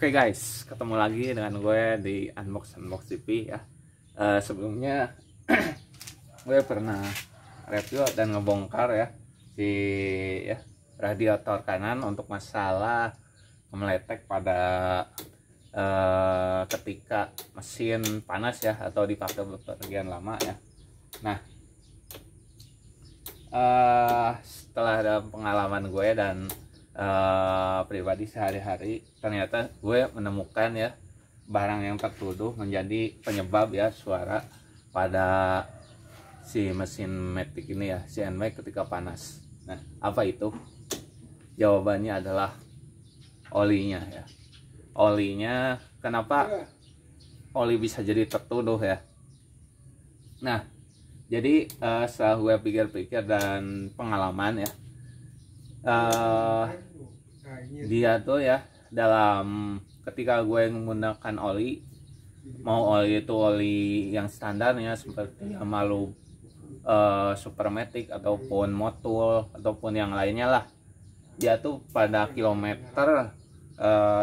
Oke guys, ketemu lagi dengan gue di Unbox TV ya. Sebelumnya gue pernah review dan ngebongkar ya si radiator kanan untuk masalah meletek pada ketika mesin panas ya, atau dipakai bagian lama ya. Nah, setelah ada pengalaman gue dan pribadi sehari-hari, ternyata gue menemukan ya barang yang tertuduh menjadi penyebab ya suara pada si mesin matic ini ya, si NMAX ketika panas. Nah, apa itu? Jawabannya adalah olinya ya. Olinya, kenapa oli bisa jadi tertuduh ya? Nah, jadi setelah gue pikir-pikir dan pengalaman ya, dia tuh ya, dalam ketika gue menggunakan oli, mau oli itu oli yang standarnya seperti Yamalu Supermatic ataupun Motul ataupun yang lainnya lah, dia tuh pada kilometer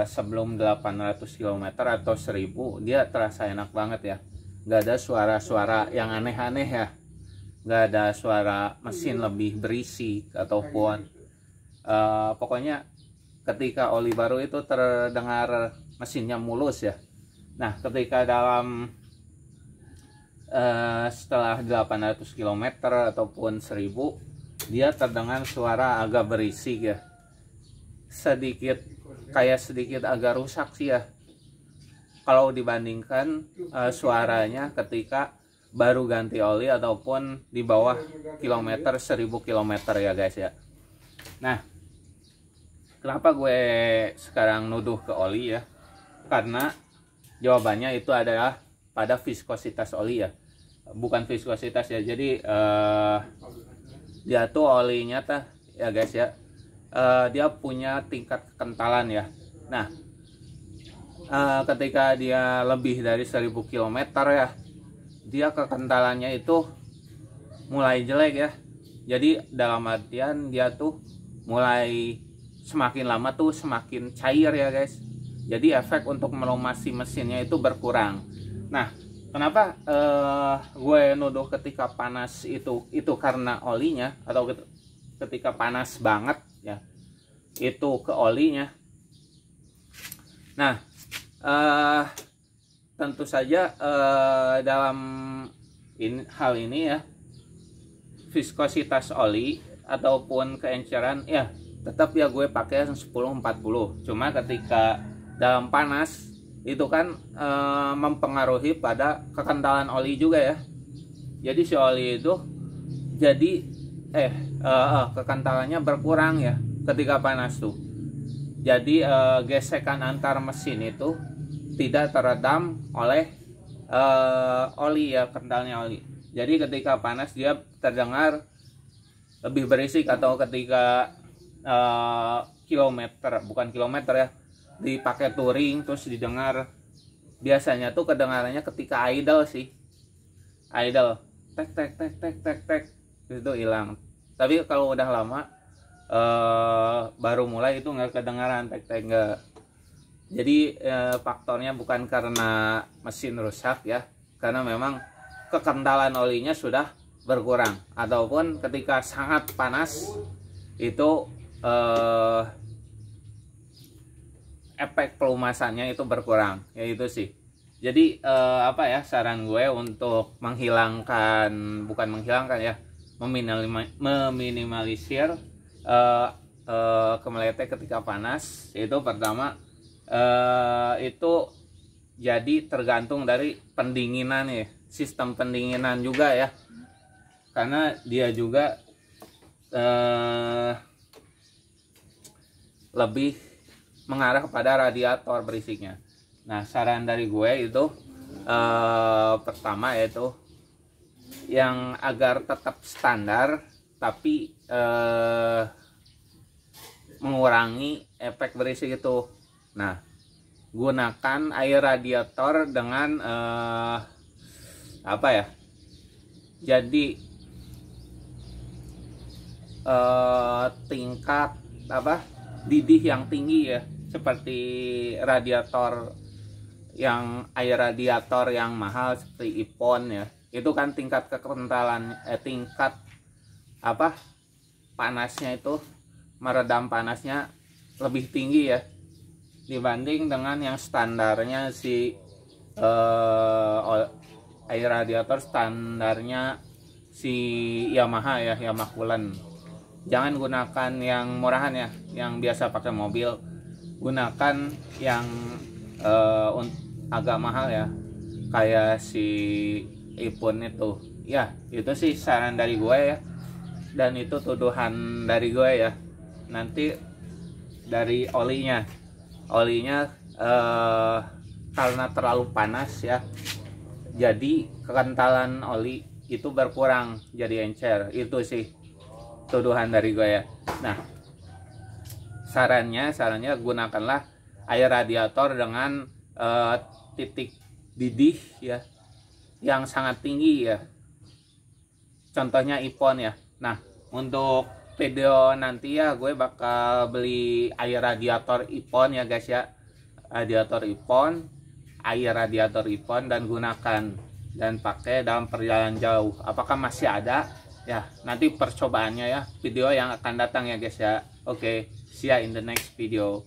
sebelum 800 km atau 1000 dia terasa enak banget ya. Nggak ada suara-suara yang aneh-aneh ya, nggak ada suara mesin lebih berisik ataupun pokoknya ketika oli baru itu terdengar mesinnya mulus ya. Nah, ketika dalam setelah 800 km ataupun 1000 dia terdengar suara agak berisik ya, sedikit agak rusak sih ya kalau dibandingkan suaranya ketika baru ganti oli ataupun di bawah kilometer 1000 km ya guys ya. Nah, kenapa gue sekarang nuduh ke oli ya? Karena jawabannya itu adalah pada viskositas oli ya, bukan viskositas ya. Jadi dia tuh olinya ya guys ya, dia punya tingkat kekentalan ya. Nah, ketika dia lebih dari 1000 km ya, dia kekentalannya itu mulai jelek ya. Jadi dalam artian dia tuh mulai semakin lama tuh semakin cair ya guys. Jadi efek untuk melumasi mesinnya itu berkurang. Nah, kenapa gue nuduh ketika panas itu karena olinya, atau ketika panas banget ya itu ke olinya. Nah, tentu saja dalam hal ini ya, viskositas oli ataupun keenceran ya tetap ya gue pakai 10-40. Cuma ketika dalam panas itu kan mempengaruhi pada kekentalan oli juga ya. Jadi si oli itu jadi kekentalannya berkurang ya ketika panas tuh. Jadi gesekan antar mesin itu tidak teredam oleh oli ya, kentalnya oli. Jadi ketika panas dia terdengar lebih berisik, atau ketika bukan kilometer ya, dipakai touring terus didengar, biasanya tuh kedengarannya ketika idle sih, idle tek tek tek tek tek tek itu hilang. Tapi kalau udah lama baru mulai itu nggak kedengaran tek tek, nggak. Jadi faktornya bukan karena mesin rusak ya, karena memang kekentalan olinya sudah berkurang, ataupun ketika sangat panas itu efek pelumasannya itu berkurang ya, itu sih. Jadi apa ya, saran gue untuk bukan menghilangkan ya, meminimalisir kemeletek ketika panas. Itu pertama, itu jadi tergantung dari pendinginan ya, sistem pendinginan juga ya, karena dia juga lebih mengarah kepada radiator berisiknya. Nah, saran dari gue itu pertama yaitu yang agar tetap standar tapi mengurangi efek berisik itu. Nah, gunakan air radiator dengan apa ya, jadi tingkat didih yang tinggi ya. seperti radiator yang air radiator yang mahal seperti Ippon ya, itu kan tingkat kekentalan tingkat apa panasnya itu, meredam panasnya lebih tinggi ya dibanding dengan yang standarnya si air radiator standarnya si Yamaha ya, Yamaha Coolant. Jangan gunakan yang murahan ya, yang biasa pakai mobil. Gunakan yang agak mahal ya, kayak si Ippon itu. Ya, itu sih saran dari gue ya. Dan itu tuduhan dari gue ya. Nanti dari olinya. Olinya karena terlalu panas ya, jadi kekentalan oli itu berkurang, jadi encer. Itu sih tuduhan dari gue ya. Nah, sarannya gunakanlah air radiator dengan titik didih ya yang sangat tinggi ya, contohnya Ippon ya. Nah, untuk video nanti ya gue bakal beli air radiator Ippon ya guys ya, air radiator Ippon, dan gunakan dan pakai dalam perjalanan jauh. Apakah masih ada ya, nanti percobaannya ya, video yang akan datang ya guys ya. Oke, see ya in the next video.